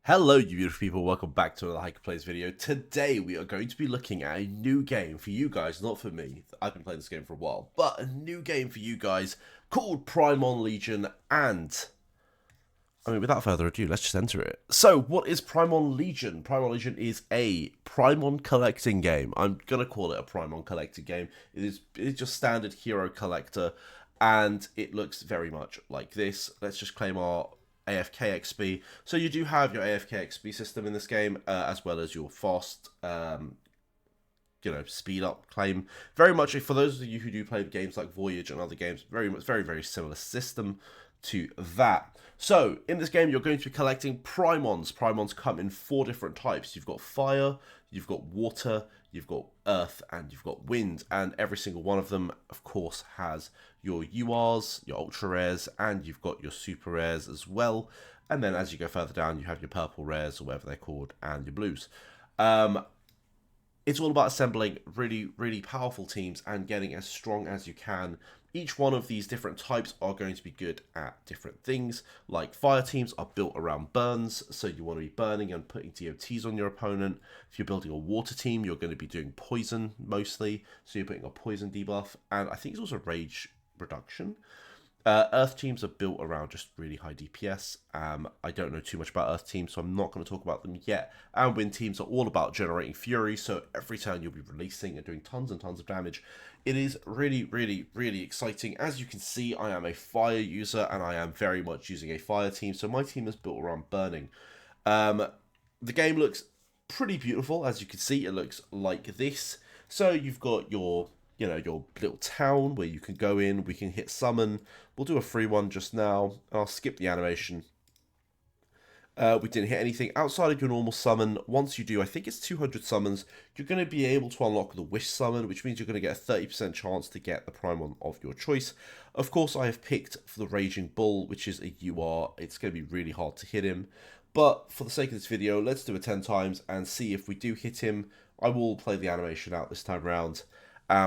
Hello you beautiful people, welcome back to another Hiker Plays video. Today we are going to be looking at a new game for you guys, not for me. I've been playing this game for a while, but a new game for you guys called Primon Legion. And without further ado, let's just enter it. So what is Primon Legion? Primon Legion is a Primon collecting game. I'm gonna call it a Primon collecting game. It's just standard hero collector, and it looks very much like this. Let's just claim our AFK XP. So you do have your AFK XP system in this game, as well as your fast, speed up claim. Very much, for those of you who do play games like Voyage and other games, very similar system to that. So in this game, you're going to be collecting Primons. Primons come in 4 different types. You've got fire, you've got water, you've got earth, and you've got wind. And every single one of them, of course, has your URs, your ultra rares, and you've got your super rares as well. And then as you go further down, you have your purple rares, or whatever they're called, and your blues. It's all about assembling really powerful teams and getting as strong as you can. Each one of these different types are going to be good at different things. Like fire teams are built around burns, so you want to be burning and putting DOTs on your opponent. If you're building a water team, you're going to be doing poison mostly, so you're putting a poison debuff, and I think it's also rage reduction. Earth teams are built around just really high DPS. I don't know too much about Earth teams, so I'm not going to talk about them yet. And Wind teams are all about generating fury, so every turn you'll be releasing and doing tons and tons of damage. It is really exciting. As you can see, I am a fire user, and I am very much using a fire team, so my team is built around burning. The game looks pretty beautiful. As you can see, it looks like this. So you've got your your little town where you can go in. We can hit summon. We'll do a free one just now. I'll skip the animation. We didn't hit anything outside of your normal summon. Once you do, I think it's 200 summons, you're going to be able to unlock the wish summon, which means you're going to get a 30% chance to get the Primon of your choice. Of course, I have picked for the Raging Bull, which is a UR. It's going to be really hard to hit him. But for the sake of this video, let's do it 10 times and see if we do hit him. I will play the animation out this time around.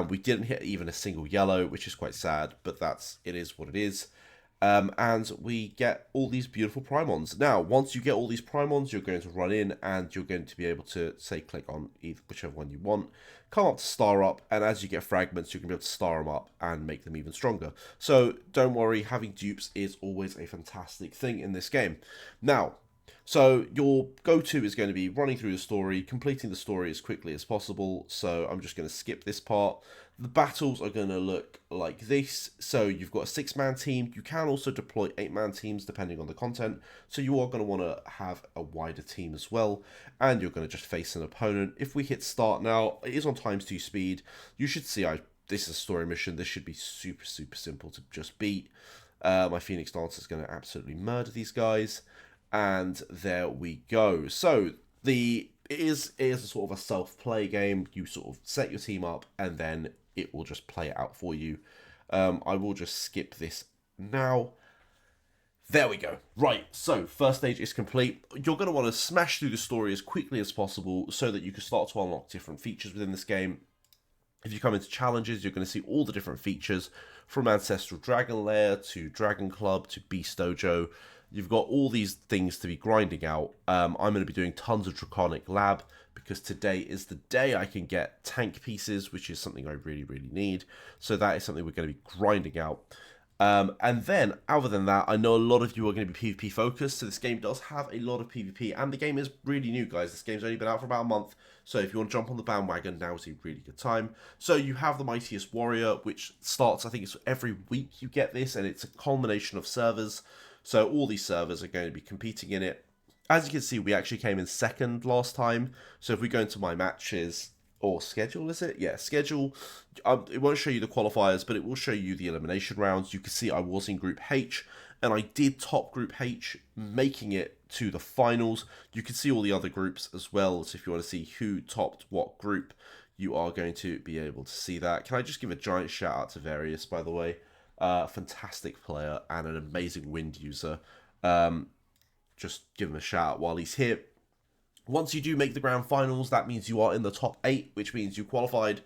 We didn't hit even a single yellow, which is quite sad, but it is what it is. And we get all these beautiful Primons. Now, once you get all these Primons, you're going to run in and you're going to be able to, say, click on whichever one you want, come up to star up, and as you get fragments, you can be able to star them up and make them even stronger. So don't worry, having dupes is always a fantastic thing in this game. Now, so your go-to is going to be running through the story, completing the story as quickly as possible. So I'm just going to skip this part. The battles are going to look like this. So you've got a 6-man team. You can also deploy 8-man teams depending on the content. So you are going to want to have a wider team as well. And you're going to just face an opponent. If we hit start now, it is on ×2 speed. You should see this is a story mission. This should be super simple to just beat. My Phoenix Dancer is going to absolutely murder these guys. And there we go. So it is a sort of a self-play game. You sort of set your team up and then it will just play it out for you. I will just skip this now. There we go. Right, so first stage is complete. You're going to want to smash through the story as quickly as possible so that you can start to unlock different features within this game. If you come into challenges, you're going to see all the different features from Ancestral Dragon Lair to Dragon Club to Beast Dojo. You've got all these things to be grinding out. I'm going to be doing tons of Draconic Lab because today is the day I can get tank pieces, which is something I really need. So that is something we're going to be grinding out. And then, other than that, I know a lot of you are going to be PvP focused, so this game does have a lot of PvP, and the game is really new, guys. This game's only been out for about a month, so if you want to jump on the bandwagon, now is a really good time. So you have the Mightiest Warrior, which starts, I think it's every week you get this, and it's a culmination of servers. So all these servers are going to be competing in it. As you can see, we actually came in second last time, so if we go into my matches, or schedule, is it? Yeah, schedule. It won't show you the qualifiers, but it will show you the elimination rounds. You can see I was in Group H, and I did top Group H, making it to the finals. You can see all the other groups as well, so if you want to see who topped what group, you are going to be able to see that. Can I just give a giant shout out to Various, by the way? Fantastic player and an amazing wind user. Just give him a shout out while he's here. Once you do make the grand finals, that means you are in the top 8, which means you qualified.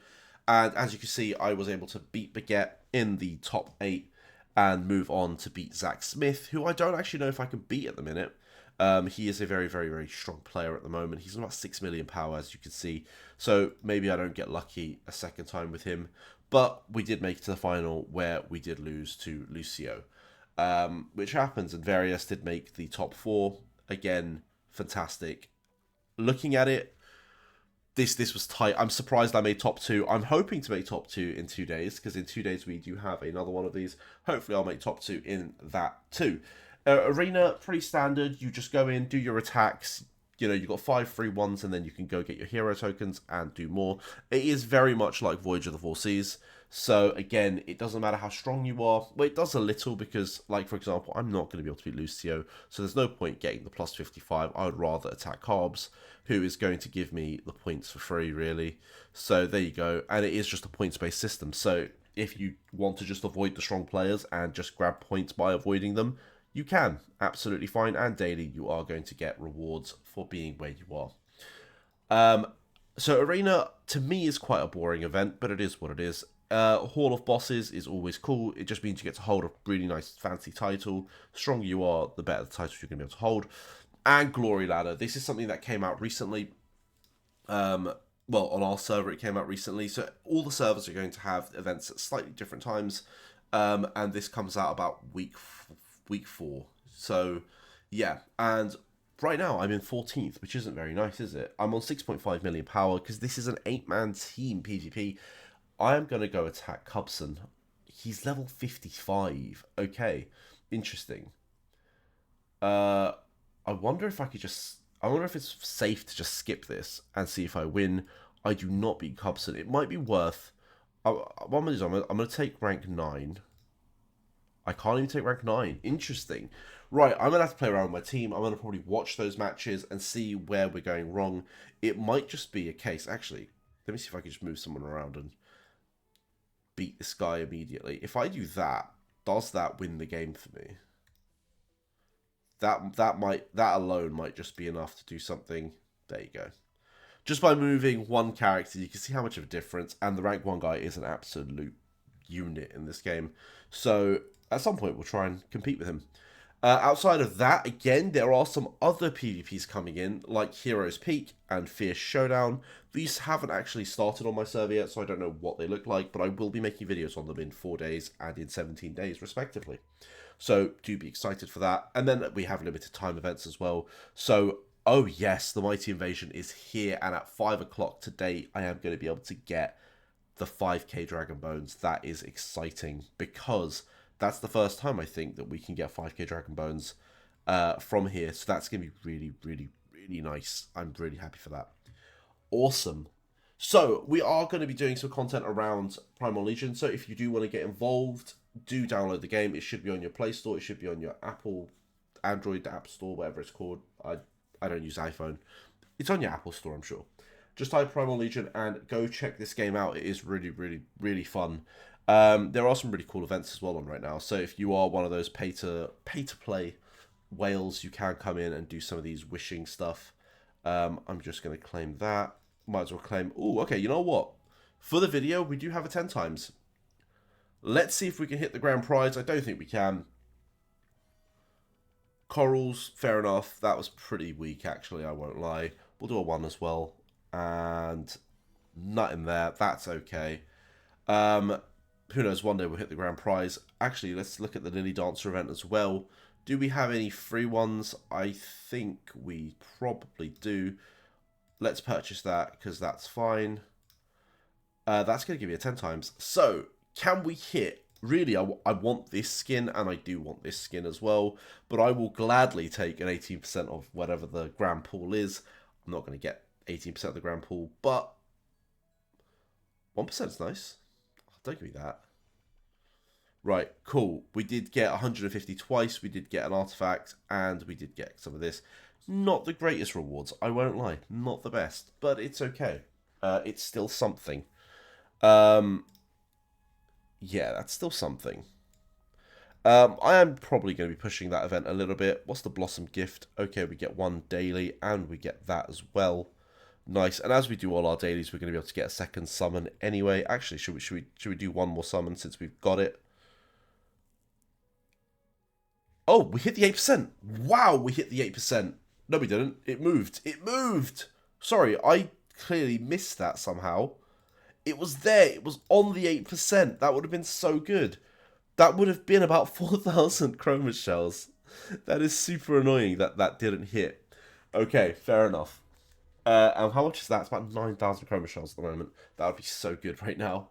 And as you can see, I was able to beat Baguette in the top 8 and move on to beat Zach Smith, who I don't actually know if I can beat at the minute. He is a very, very, very strong player at the moment. He's about 6 million power, as you can see. So maybe I don't get lucky a second time with him. But we did make it to the final where we did lose to Lucio, which happens. And Varius did make the top 4. Again, fantastic. Looking at it, this was tight. I'm surprised I made top 2. I'm hoping to make top 2 in 2 days, because in 2 days we do have another one of these. Hopefully I'll make top 2 in that too. Arena, pretty standard. You just go in, do your attacks. You know, you've got 5 free ones, and then you can go get your hero tokens and do more. It is very much like Voyage of the Four Seas. So, again, it doesn't matter how strong you are. Well, it does a little because, like, for example, I'm not going to be able to beat Lucio. So there's no point getting the plus 55. I would rather attack Carbs, who is going to give me the points for free, really. So there you go. And it is just a points-based system. So if you want to just avoid the strong players and just grab points by avoiding them, you can. Absolutely fine. And daily, you are going to get rewards for being where you are. So Arena, to me, is quite a boring event, but it is what it is. Hall of Bosses is always cool. It just means you get to hold a really nice fancy title. The stronger you are, the better the title you're going to be able to hold. And Glory Ladder. This is something that came out recently. Well, on our server it came out recently. So all the servers are going to have events at slightly different times. And this comes out about week 4. So, yeah. And right now I'm in 14th, which isn't very nice, is it? I'm on 6.5 million power because this is an 8-man team PvP. I am going to go attack Cubson. He's level 55. Okay, interesting. I wonder if I could just... I wonder if it's safe to just skip this and see if I win. I do not beat Cubson. It might be worth... What I'm going to do, I'm going to take rank 9. I can't even take rank 9. Interesting. Right, I'm going to have to play around with my team. I'm going to probably watch those matches and see where we're going wrong. It might just be a case... Actually, let me see if I can just move someone around and beat this guy immediately. If I do that, does that win the game for me? That alone might just be enough to do something. There you go. Just by moving one character, you can see how much of a difference. And the rank 1 guy is an absolute unit in this game. So at some point, we'll try and compete with him. Outside of that, again, there are some other PvPs coming in, like Heroes Peak and Fierce Showdown. These haven't actually started on my server yet, so I don't know what they look like, but I will be making videos on them in 4 days and in 17 days, respectively. So do be excited for that. And then we have limited time events as well. So, oh yes, the Mighty Invasion is here, and at 5 o'clock today, I am going to be able to get the 5k Dragon Bones. That is exciting, because that's the first time, I think, that we can get 5k Dragon Bones from here. So that's going to be really, really, really nice. I'm really happy for that. Awesome. So we are going to be doing some content around Primon Legion. So if you do want to get involved, do download the game. It should be on your Play Store. It should be on your Apple, Android App Store, whatever it's called. I don't use iPhone. It's on your Apple Store, I'm sure. Just type Primon Legion and go check this game out. It is really, really, really fun. There are some really cool events as well on right now. So if you are one of those pay to play whales, you can come in and do some of these wishing stuff. I'm just going to claim that. Might as well claim... Oh, okay, you know what? For the video, we do have a 10 times. Let's see if we can hit the grand prize. I don't think we can. Corals, fair enough. That was pretty weak, actually, I won't lie. We'll do a 1 as well. And nut in there. That's okay. Who knows, one day we'll hit the grand prize. Actually, let's look at the Lily Dancer event as well. Do we have any free ones? I think we probably do. Let's purchase that, because that's fine. That's going to give you a 10 times. So, can we hit... Really, I want this skin, and I do want this skin as well. But I will gladly take an 18% of whatever the grand pool is. I'm not going to get 18% of the grand pool, but 1% is nice. Don't give me that. Right, cool. We did get 150 twice. We did get an artifact, and we did get some of this. Not the greatest rewards, I won't lie. Not the best, but it's okay. It's still something. Yeah, that's still something. I am probably going to be pushing that event a little bit. What's the Blossom Gift? Okay, we get 1 daily, and we get that as well. Nice. And as we do all our dailies, we're going to be able to get a second summon anyway. Actually, should we do 1 more summon since we've got it? Oh, we hit the 8%. Wow, we hit the 8%. No, we didn't. It moved. It moved. Sorry, I clearly missed that somehow. It was there. It was on the 8%. That would have been so good. That would have been about 4,000 chroma shells. That is super annoying that that didn't hit. Okay, fair enough. And how much is that? It's about 9,000 chroma shells at the moment. That would be so good right now.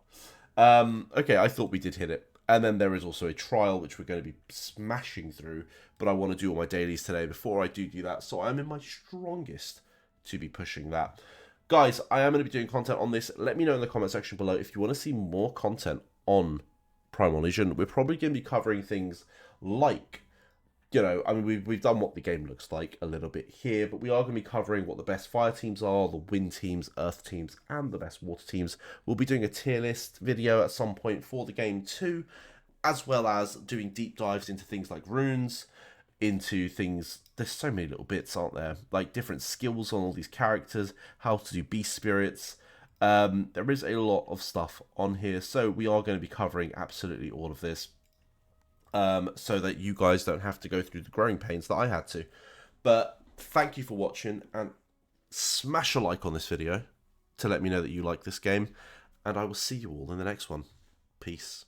Okay, I thought we did hit it. And then there is also a trial, which we're going to be smashing through. But I want to do all my dailies today before I do that. So I'm in my strongest to be pushing that. Guys, I am going to be doing content on this. Let me know in the comment section below if you want to see more content on Primon Legion. We're probably going to be covering things like, you know, I mean, we've done what the game looks like a little bit here, but we are going to be covering what the best fire teams are, the wind teams, earth teams, and the best water teams. We'll be doing a tier list video at some point for the game too, as well as doing deep dives into things like runes, into things, there's so many little bits, aren't there? Like different skills on all these characters, how to do beast spirits. There is a lot of stuff on here, so we are going to be covering absolutely all of this. So that you guys don't have to go through the growing pains that I had to. But thank you for watching, and smash a like on this video to let me know that you like this game, and I will see you all in the next one. Peace.